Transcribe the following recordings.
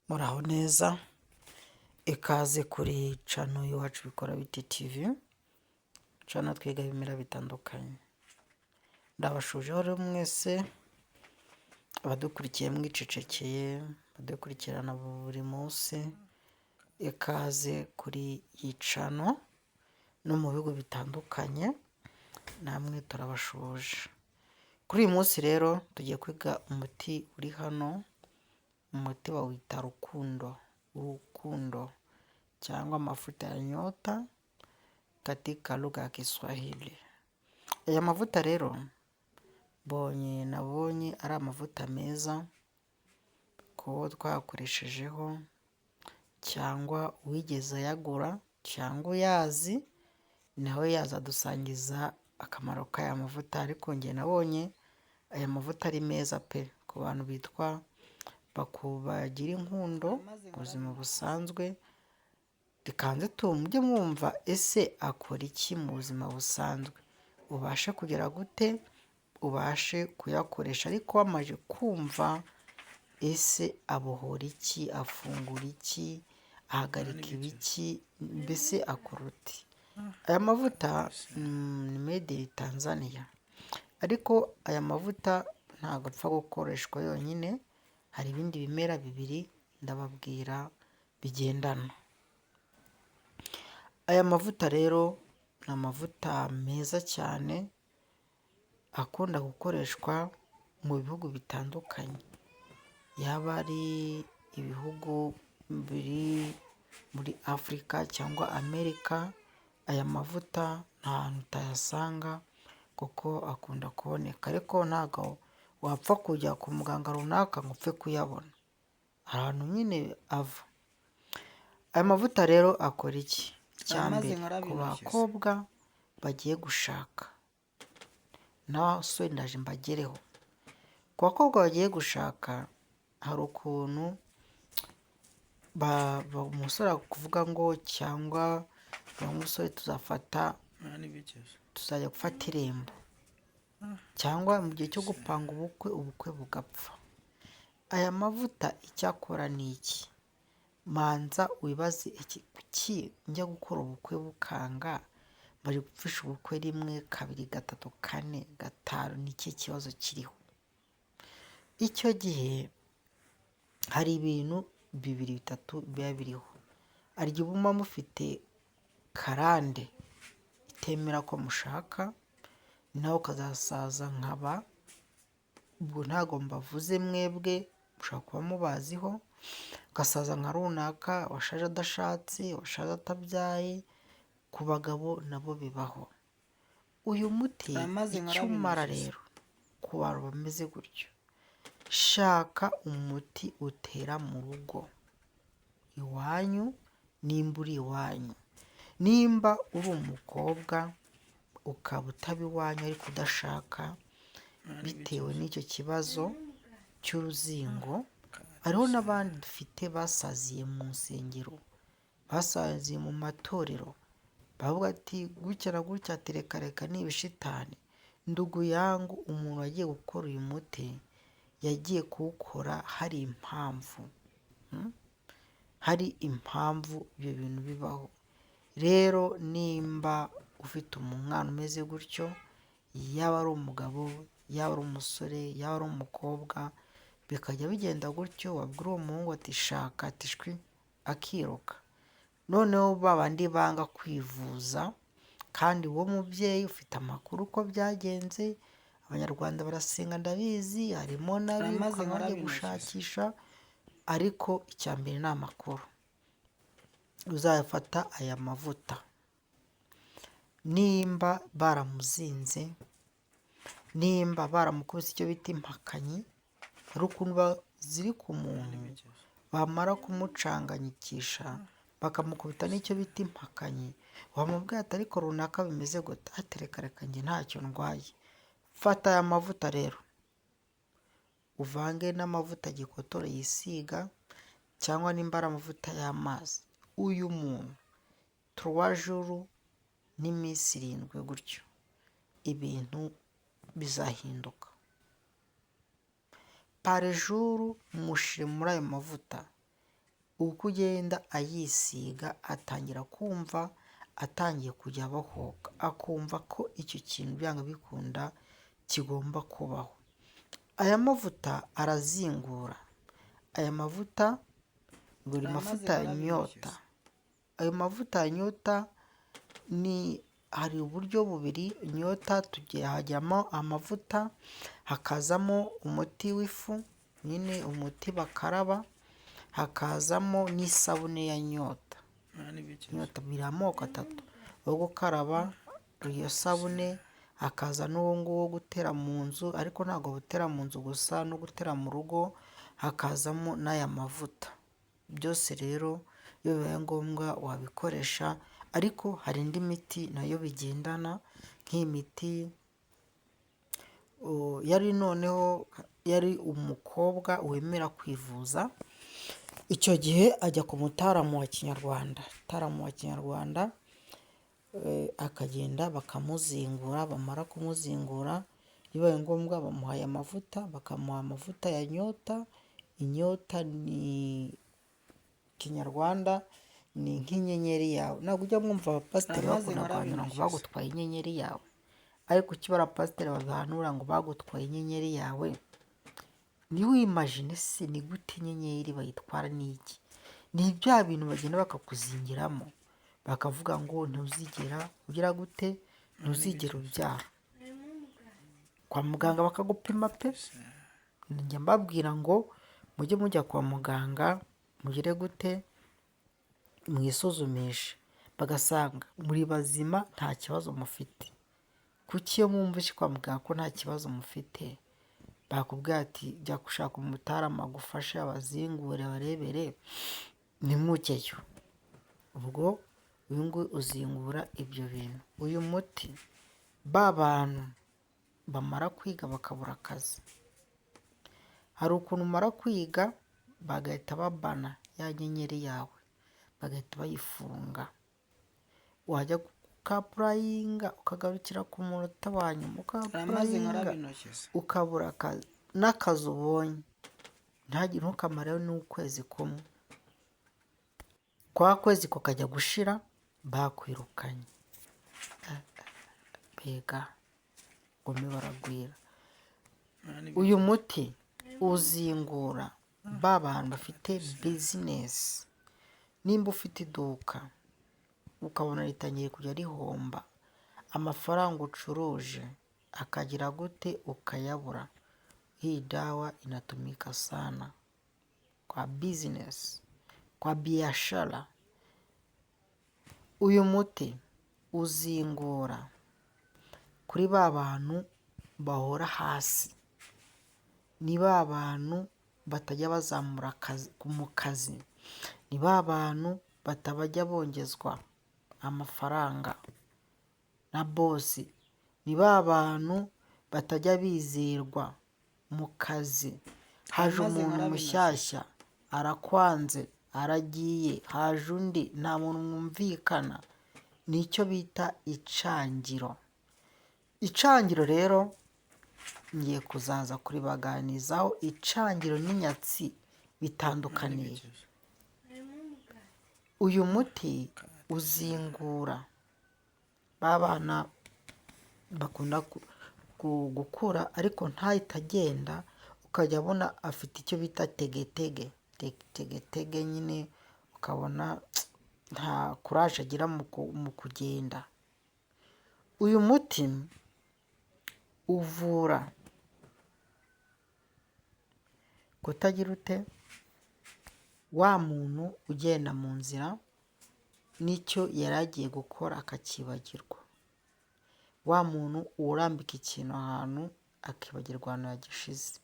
Muraho neza, ikaze kuri cano iwacu bikora biti TV, cano twiga ibimera bitandukanye. Ndabashujeho rero mwese abadukurikiye mwicecekeye, abadukurikirana buri munsi, ikaze kuri iyi cano no mu bihugu bitandukanye, namwe turabashuje. Kuri uyu munsi rero tugiye kwiga umuti uri hano, umuti bawita urukundo cyangwa amafuta ya nyota katika lugha ya Kiswahili. Aya mavuta rero nabonye ari amavuta meza kuba twakoreshejeho, cyangwa uwigeze ayagura cyangwa uyazi nawe yazadusangiza akamaro k'aya mavuta. Ariko njye nabonye aya mavuta ari meza pe, ku bantu bagira inkundo mu buzima busanzwe. Rikanze mujye mwumva ese akora iki mu buzima busanzwe, ubashe kugera gute, ubashe kuyakoresha. Ariko wamaze kumva ese abohora iki, afungura iki, ahagarika ibiki, mbese akora uti. Aya mavuta ni made in Tanzania, ariko aya mavuta ntabwo apfa gukoreshwa yonyine, hari ibindi bimera bibiri ndababwira bigendana. Aya mavuta rero ni amavuta meza cyane akunda gukoreshwa mu bihugu bitandukanye, yaba ari ibihugu biri muri Afurika cyangwa Amerika. Aya mavuta nta hantu utayasanga kuko akunda kuboneka, ariko ntabwo wapfa kujya ku muganga runaka ngo upfe kuyabona, ahantu nyine ava. Aya mavuta rero akora iki? Icya mbere, ku bakobwa bagiye gushaka, n'abasore ndaje mbagereho. Ku bakobwa bagiye gushaka hari ukuntu umusore kuvuga ngo cyangwa umusore tuzajya gufata irembo, cyangwa mu gihe cyo gupanga ubukwe bugapfa. Aya mavuta icyo akora ni iki? Manza wibaze, kuki njya gukora ubukwe bukanga, bari gupfisha ubukwe rimwe, kabiri, gatatu, kane, gatanu, ni iki kibazo kiriho? Icyo gihe hari ibintu bibiri bitatu biba biriho. Hari igihe muba mufite karande itemera ko mushaka, nawe ukazasaza nkaba, ubwo ntabwo mbavuze mwebwe, mushobora kuba mubaziho, ugasaza nka runaka washaje adashatse, washaje atabyaye. Ku bagabo nabo bibaho. Uyu muti icyo umara rero ku bantu bameze gutyo, shaka umuti utera mu rugo iwanyu, nimba uri iwanyu. Nimba uri umukobwa ukaba utaba iwanyu ariko udashaka bitewe n'icyo kibazo cy'uruzingo, hariho n'abandi dufite basaziye mu nsengero, basaziye mu matorero, bavuga ati gutya na gutya, ati reka ni ibishitani. Ndugu yangu, umuntu wagiye gukora uyu muti yagiye kuwukora hari impamvu, hari impamvu ibyo bintu bibaho. Rero nimba ufite umwana umeze gutyo, yaba ari umugabo, yaba ari umusore, yaba ari umukobwa, bikajya bigenda gutyo, wabwira uwo muhungu ati shaka, ati shwi, akiruka. Noneho babandi banga kwivuza, kandi uwo mubyeyi ufite amakuru uko byagenze. Abanyarwanda barasenga ndabizi, harimo n'abiruka bajya gushakisha, ariko icya mbere ni amakuru. Uzafata aya mavuta, nimba baramuzinze, nimba baramukubise icyo bita impakanyi, hari ukuntu ziri ku muntu, bamara kumucanganyikisha bakamukubita n'icyo bita impakanyi, wamubwira ati ariko runaka bimeze gute, ati reka njye ntacyo ndwaye. Fata aya mavuta rero uvange n'amavuta gikotoro yisiga, cyangwa nimba ari amavuta y'amazi. Uyu muntu 3 jours n'iminsi 7 gutyo, ibintu bizahinduka. Par jour mushire muri ayo mavuta uko ugenda ayisiga atangira kumva atangiye kujya abohoka, akumva ko icyo kintu byanga bikunda kigomba kubaho. Aya mavuta arazingura. Aya mavuta buri mavuta ya nyota. Ayo mavuta ya nyota hari uburyo bubiri. Nyota hajyamo amavuta, hakazamo umuti w'ifu, nyine umuti bakaraba, hakazamo n'isabune ya nyota. Nyota biri amoko atatu: wo gukaraba, iyo sabune, hakaza n'uwo nguwo wo gutera mu nzu, ariko ntabwo gutera mu nzu gusa, no gutera mu rugo, hakazamo n'aya mavuta. Byose rero iyo bibaye ngombwa wabikoresha, ariko hari indi miti nayo bigendana, nk'iyi miti yari umukobwa wemera kwivuza, icyo gihe ajya ku mutaramu wa kinyarwanda. Mutaramu wa kinyarwanda akagenda bakamuzingura, bamara kumuzingura bibaye ngombwa bamuhaye amavuta, bakamuha amavuta ya nyota. Inyota ni kinyarwanda, ni nk'inyenyeri yawe. Ntabwo ujya mwumva abapasiteri bakunda guhanura ngo bagutwaye inyenyeri yawe, ariko kuki abapasiteri babihanura ngo bagutwaye inyenyeri yawe? Ntiwimagine se ni gute inyenyeri bayitwara n'iki? Ni bya bintu bagenda bakakuzingiramo, bakavuga ngo ntuzigera ugira gute, ntuzigera ubyara. Kwa muganga bakagupima pe. Njya mbabwira ngo mujye mujya kwa muganga, mugire gute, mwisuzumishe, bagasanga muri bazima nta kibazo mufite. Kuki iyo mwumvise kwa muganga ko nta kibazo mufite, bakubwira ati jya gushaka umutaramu agufashe abazingure barebere, ntimujyeyo. Ubwo uyu nguyu uzingura ibyo bintu. Uyu muti ba bantu bamara kwiga bakabura akazi, hari ukuntu umara kwiga bagahita babana ya nyenyeri yawe, bagahita bayifunga. Wajya ukapurayinga ukagarukira ku munota wa nyuma, ukapurayinga ukabura akazi, n'akazi ubonye ntukamareho n'ukwezi kumwe, kwa kwezi kukajya gushira bakwirukanye. Mbega ngome baragwira. Uyu muti uzingura ba bantu bafite bizinesi. Nimba ufite iduka ukabona ritangiye kujya rihomba, amafaranga ucuruje akagira gute ukayabura, hii dawa inatumika sana kwa business, kwa biashara. Uyu muti uzingura kuri ba bantu bahora hasi, ni ba bantu batajya bazamura mu kazi, ni ba bantu batabajya bongezwa amafaranga na bosi, ni ba bantu batajya bizerwa mu kazi. Haje umuntu mushyashya arakwanze, aragiye, haje undi, nta muntu mwumvikana. Nicyo bita icangiro. Icangiro rero ngiye kuzaza kuribaganizaho icangiro n'inyatsi bitandukaniye. Uyu muti uzingura ba bana bakunda gukura ariko ntahita agenda, ukajya abona afite icyo bita tegetege. Tegetege nyine ukabona nta kuraje agira mu kugenda. Uyu muti uvura kutagira ute, wa muntu ugenda mu nzira n'icyo yari agiye gukora akakibagirwa, wa muntu urambika ikintu ahantu akibagirwa ahantu yagishize,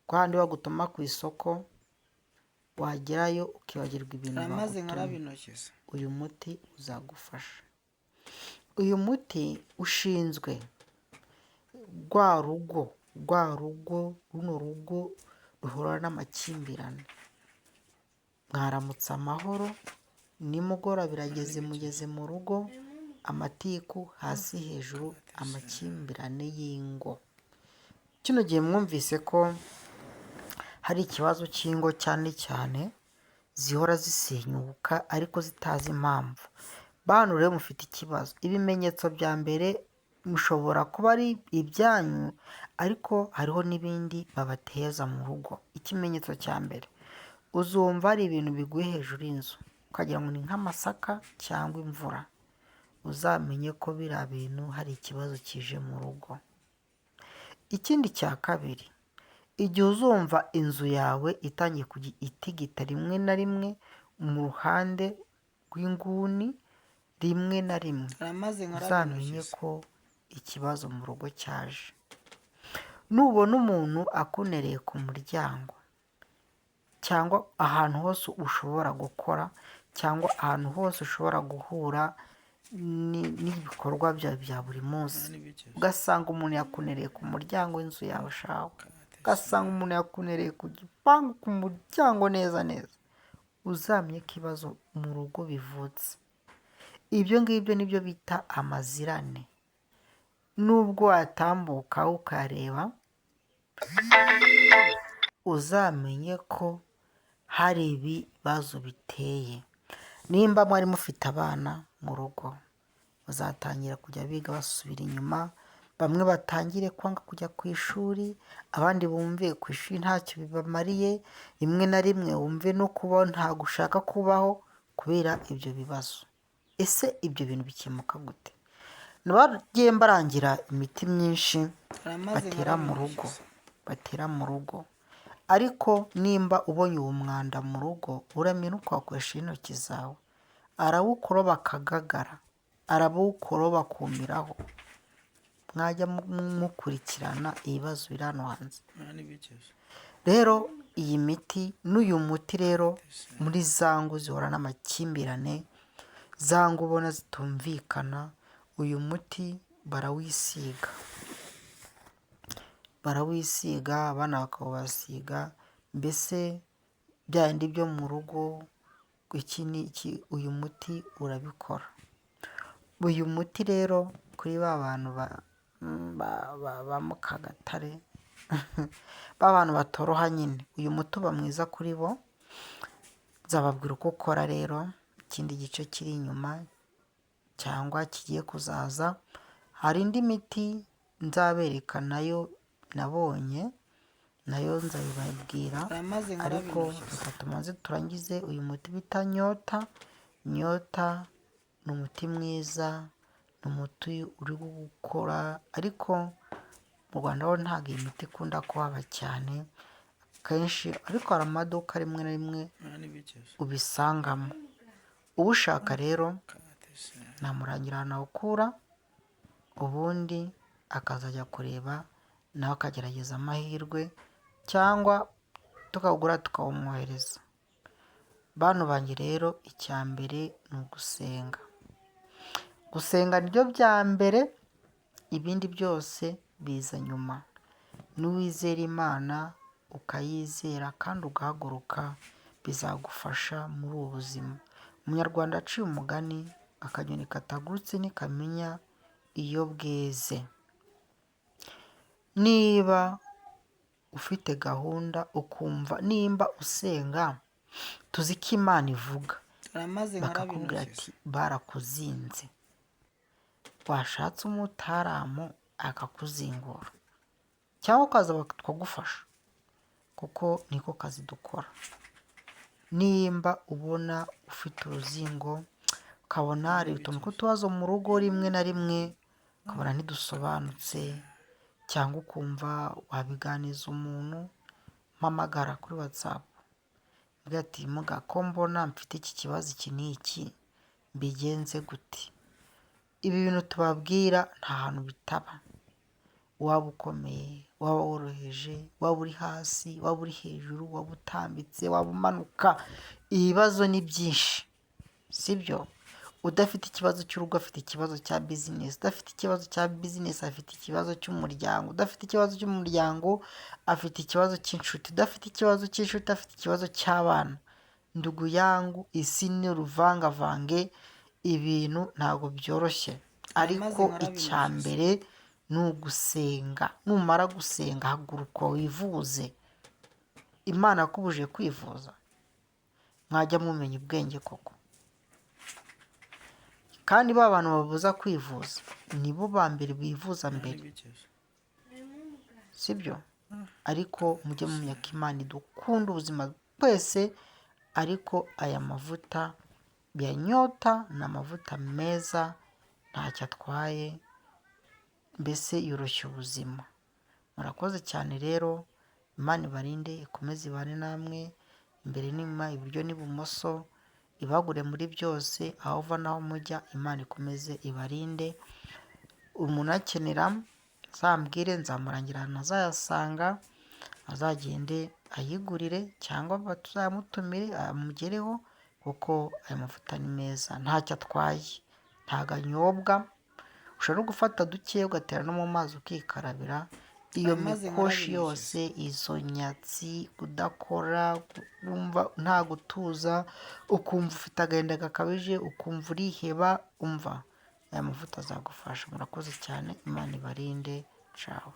kandi bagutuma ku isoko wagerayo ukibagirwa ibintu bagutumye. Uyu muti uzagufasha. Uyu muti ushinzwe rwa rugo, runo rugo ruhura n'amakimbirane. Mwaramutse amahoro, nimugoroba birageze mugeze mu rugo, amatiku hasi hejuru, amakimbirane y'ingo. Kino gihe mwumvise ko hari ikibazo cy'ingo cyane cyane zihora zisenyuka ariko zitazi impamvu. Bantu rero mufite ikibazo, ibimenyetso bya mbere mushobora kuba ari ibyanyu ariko hariho n'ibindi babateza mu rugo. Ikimenyetso cya mbere, uzumva hari ibintu biguye hejuru y'inzu ukagira ngo ni nk'amasaka cyangwa imvura, uzamenye ko biriya bintu hari ikibazo kije mu rugo. Ikindi cya kabiri, igihe uzumva inzu yawe itangiye kujya itigita rimwe na rimwe mu ruhande rw'inguni rimwe na rimwe, uzamenye ko ikibazo mu rugo cyaje. Nubona umuntu akunereye ku muryango cyangwa ahantu hose ushobora gukora cyangwa ahantu hose ushobora guhura n'ibikorwa byawe bya buri munsi, ugasanga umuntu yakunereye ku muryango w'inzu yawe shawe, ugasanga umuntu yakunereye ku gipangu ku muryango neza neza, uzamenye ko ibibazo mu rugo bivutse. Ibyo ngibyo nibyo bita amazirane. Nubwo watambuka ukareba, uzamenye ko hari ibibazo biteye. Nimba mwari mufite abana mu rugo, bazatangira kujya biga basubira inyuma, bamwe batangire kwanga kujya ku ishuri, abandi bumve ku ishuri ntacyo bibamariye, rimwe na rimwe wumve no kubaho ntabwo ushaka kubaho kubera ibyo bibazo. Ese ibyo bintu bikemuka gute? Nabagiye mbarangira imiti myinshi batera mu rugo, ariko nimba ubonye uwo mwanda mu rugo uramenya uko wakoresha intoki zawe, arawukoroba akagagara, arawukoroba akumiraho, mwajya mukurikirana ibibazo biri hano hanze. Rero iyi miti n'uyu muti rero muri za ngo zihora n'amakimbirane, za ngo ubona zitumvikana, uyu muti barawisiga, abana bakawubasiga, mbese bya bindi byo mu rugo. Uyu muti urabikora. Uyu muti rero kuri ba bantu ba Mukagatare ba bantu batoroha nyine, uyu muti uba mwiza kuri bo. Nzababwira uko ukora rero ikindi gice kiri inyuma cyangwa kigiye kuzaza. Hari indi miti nzabereka nayo nabonye, nayo nzabibabwira, ariko reka tumaze turangize uyu muti bita Nyota. Nyota ni umuti mwiza, ni umuti uri gukora, ariko mu Rwanda ho ntabwo iyi miti ikunda kuhaba cyane kenshi, ariko hari amaduka rimwe na rimwe ubisangamo. Uwushaka rero namurangira ahantu awukura, ubundi akazajya kureba nawe akagerageza amahirwe, cyangwa tukawugura tukawumwohereza. Bantu banjye rero icya mbere ni ugusenga. Gusenga nibyo bya mbere, ibindi byose biza nyuma. N'uwizera Imana ukayizera kandi ugahaguruka, bizagufasha muri ubu buzima. Umunyarwanda aciye umugani, akanyoni katagurutse ntikamenya iyo bweze. Niba ufite gahunda ukumva, nimba usenga tuzi ko Imana ivuga, bakakubwira ati barakuzinze, washatse umutaramu akakuzingura, cyangwa ukaza bakagufasha, kuko niko kazi dukora. Nimba ubona ufite uruzingo, ukabona hari utuntu tw'utubazo mu rugo rimwe na rimwe ukabona ntidusobanutse, cyangwa ukumva wabiganiza umuntu, mpamagara kuri WhatsApp mbwira ati muga ko mbona mfite iki kibazo iki n'iki, mbigenze gute? Ibi bintu tubabwira nta hantu bitaba. Waba ukomeye, waba woroheje, waba uri hasi, waba uri hejuru, waba utambitse, waba umanuka, ibibazo ni byinshi, sibyo? Udafite ikibazo cy'urugo afite ikibazo cya bizinesi, udafite ikibazo cya bizinesi afite ikibazo cy'umuryango, udafite ikibazo cy'umuryango afite ikibazo cy'inshuti, udafite ikibazo cy'inshuti afite ikibazo cy'abana. Ndugu yangu, isi ni uruvangavange, ibintu ntabwo byoroshye, ariko icya mbere ni ugusenga. Numara gusenga haguruka wivuze. Imana yakubuje kwivuza, mwajya mumenya ubwenge koko. Kandi ba bantu babuza kwivuza nibo ba mbere bivuza mbere, sibyo? Ariko mujye mumenya ko Imana idukunda ubuzima twese, ariko aya mavuta ya nyota ni amavuta meza, ntacyo atwaye, mbese yoroshya ubuzima. Murakoze cyane rero, Imana ibarinde, ikomeze ibane namwe imbere n'inyuma, iburyo n'ibumoso, ibagure muri byose, aho uva n'aho mujya. Imana ikomeze ibarinde. Umuntu akenera azambwire, nzamurangira ahantu azayasanga, azagende ayigurire cyangwa tuzamutumire amugereho, kuko aya mavuta ni meza, ntacyo atwaye, ntago anyobwa. Ushobora no gufata duke ugatera no mu mazi ukikarabira, iyo mikoshi yose, izo nyatsi, kudakora, wumva nta gutuza, ukumva ufite agahinda gakabije, ukumva uriheba, umva aya mavuta azagufasha. Murakoze cyane, Imana ibarinde, cawe.